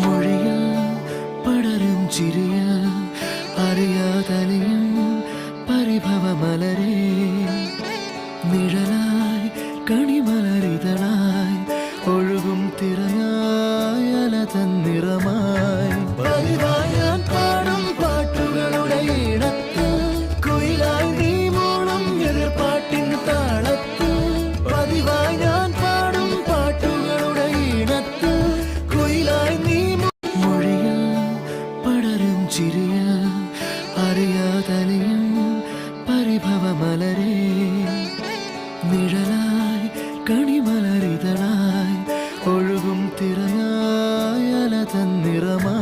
മൊഴിയിൽ പടരും ചിരിയിൽ അറിയാതലിയും പരിഭവമലരേ നിഴലായി കണിമലരിതളായി ഒഴുകും തിരയായി അലതൻ നിറമായി പതിവായി ഞാൻ പാടും പാട്ടുകളുടെ ഈണത്തിൽ കുയിലായി നീ മൂളും എതിർപ്പാട്ടിൻ താളത്തിൽ പതിവായി ഞാൻ പാടും പാട്ടുകളുടെ ഈണത്തിൽ കുയിലായി നീ മൊഴിയിൽ പടരും ചിരിയിൽ അറിയാതലിയും പരിഭവമലരേ നിഴലായി കണിമലരിതളായി ഒഴുകും തിരയായി അലതൻ നിറമായി